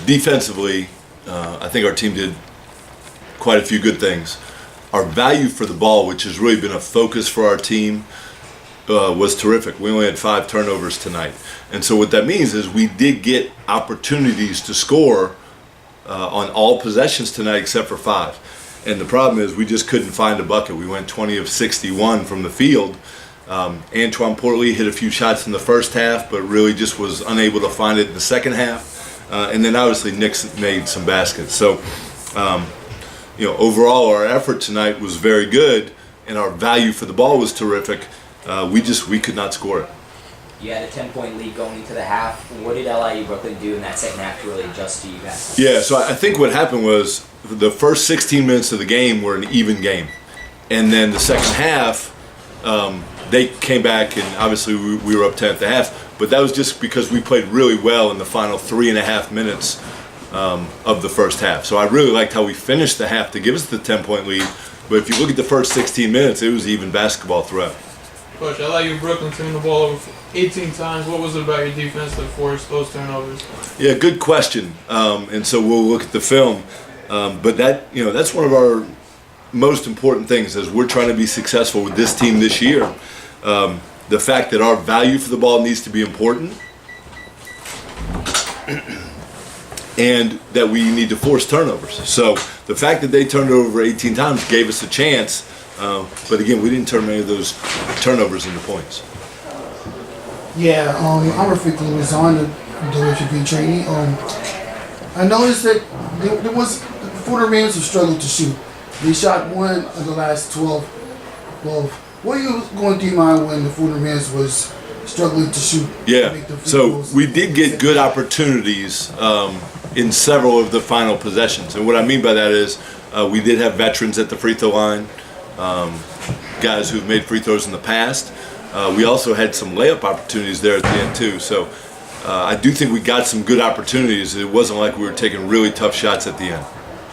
Defensively, I think our team did quite a few good things. Our value for the ball, which has really been a focus for our team, was terrific. We only had 5 turnovers tonight. And so what that means is we did get opportunities to score on all possessions tonight except for 5. And the problem is we just couldn't find a bucket. We went 20 of 61 from the field. Antoine Portley hit a few shots in the first half, but really just was unable to find it in the second half. And then obviously Nick made some baskets. So, overall our effort tonight was very good, and our value for the ball was terrific. We could not score it. You had a 10-point lead going into the half. What did LIU Brooklyn do in that second half to really adjust to you guys? Yeah, so I think what happened was the first 16 minutes of the game were an even game. And then the second half, they came back, and obviously we were up 10 at the half. But that was just because we played really well in the final 3.5 minutes of the first half. So I really liked how we finished the half to give us the 10-point lead. But if you look at the first 16 minutes, it was even basketball throughout. Coach, LIU Brooklyn turned the ball over 18 times. What was it about your defense that forced those turnovers? Yeah, good question. And so we'll look at the film. But that's one of our most important things as we're trying to be successful with this team this year. The fact that our value for the ball needs to be important, and that we need to force turnovers. So the fact that they turned it over 18 times gave us a chance. But again, we didn't turn many of those turnovers into points. Yeah, I'm Rafik was on the WFB training. I noticed that there was the Fordham Rams who struggled to shoot. They shot 1 of the last 12. Well, what are you going through your mind when the Fordham Rams was struggling to shoot? Yeah, so we did get good opportunities in several of the final possessions. And what I mean by that is we did have veterans at the free throw line. Guys who've made free throws in the past. We also had some layup opportunities there at the end too. So I do think we got some good opportunities. It wasn't like we were taking really tough shots at the end.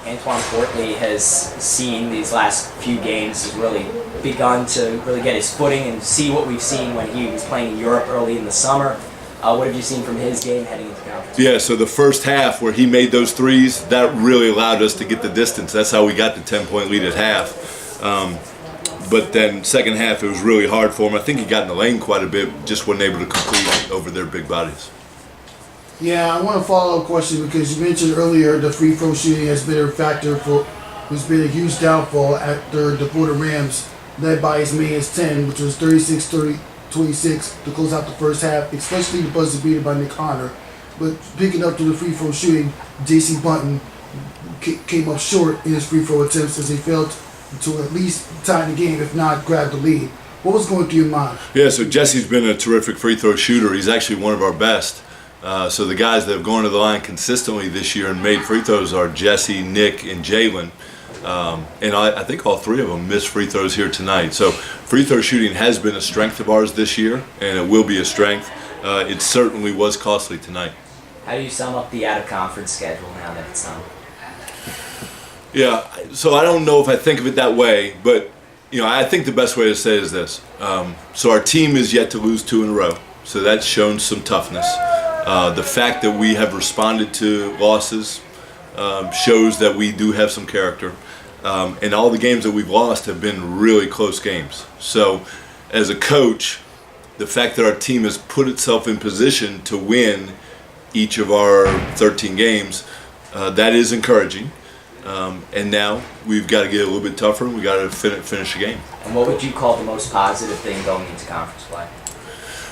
Antoine Portley has seen these last few games, has really begun to really get his footing and see what we've seen when he was playing in Europe early in the summer. What have you seen from his game heading into conference? Yeah, so the first half where he made those threes, that really allowed us to get the distance. That's how we got the 10-point lead at half. But then second half, it was really hard for him. I think he got in the lane quite a bit, just wasn't able to complete over their big bodies. Yeah, I want to follow up question because you mentioned earlier the free throw shooting has been a factor has been a huge downfall after the Fordham Rams, led by as many as 10, which was 36-26 to close out the first half, especially the buzzer beater by Nick Honor. But picking up to the free throw shooting, J.C. Bunton came up short in his free throw attempts as he failed to at least tie the game, if not grab the lead. What was going through your mind? Yeah, so Jesse's been a terrific free throw shooter. He's actually one of our best. So the guys that have gone to the line consistently this year and made free throws are Jesse, Nick, and Jalen. And I think all 3 of them missed free throws here tonight. So free throw shooting has been a strength of ours this year, and it will be a strength. It certainly was costly tonight. How do you sum up the out-of-conference schedule now that it's done? Yeah, so I don't know if I think of it that way, but I think the best way to say it is this. So our team is yet to lose 2 in a row, so that's shown some toughness. The fact that we have responded to losses shows that we do have some character. And all the games that we've lost have been really close games. So as a coach, the fact that our team has put itself in position to win each of our 13 games, that is encouraging. And now we've got to get a little bit tougher. We've got to finish the game. And what would you call the most positive thing going into conference play?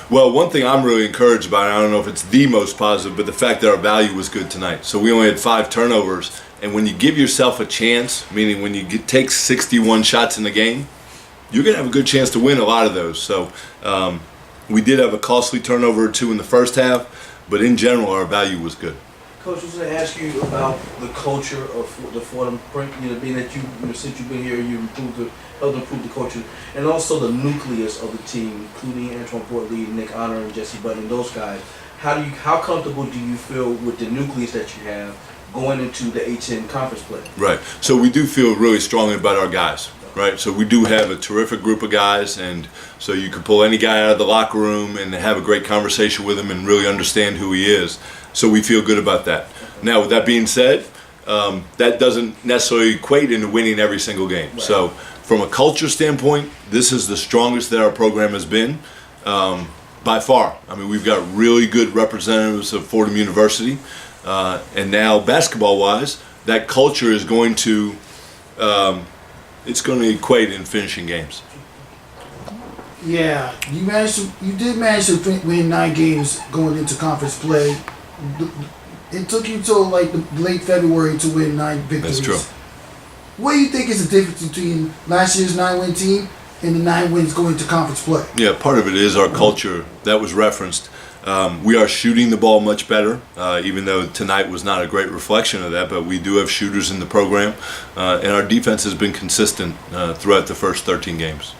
Well, one thing I'm really encouraged by, and I don't know if it's the most positive, but the fact that our value was good tonight. So we only had 5 turnovers. And when you give yourself a chance, meaning when you take 61 shots in the game, you're going to have a good chance to win a lot of those. So we did have a costly turnover or 2 in the first half, but in general, our value was good. Coach, I was going to ask you about the culture of the Fordham, being that since you've been here, you've helped improve the culture, and also the nucleus of the team, including Antoine Portley, Nick Honor, and Jesse Button, those guys. How comfortable do you feel with the nucleus that you have going into the A-10 conference play? Right. So we do feel really strongly about our guys. Right, so we do have a terrific group of guys, and so you can pull any guy out of the locker room and have a great conversation with him and really understand who he is. So we feel good about that. Now, with that being said, that doesn't necessarily equate into winning every single game. Right. So, from a culture standpoint, this is the strongest that our program has been by far. I mean, we've got really good representatives of Fordham University, and now basketball-wise, that culture is going to it's going to equate in finishing games. Yeah, you did manage to win 9 games going into conference play. It took you till like the late February to win 9 victories. That's true. What do you think is the difference between last year's 9-win team and the 9 wins going to conference play? Yeah, part of it is our culture that was referenced. We are shooting the ball much better, even though tonight was not a great reflection of that, but we do have shooters in the program, and our defense has been consistent throughout the first 13 games.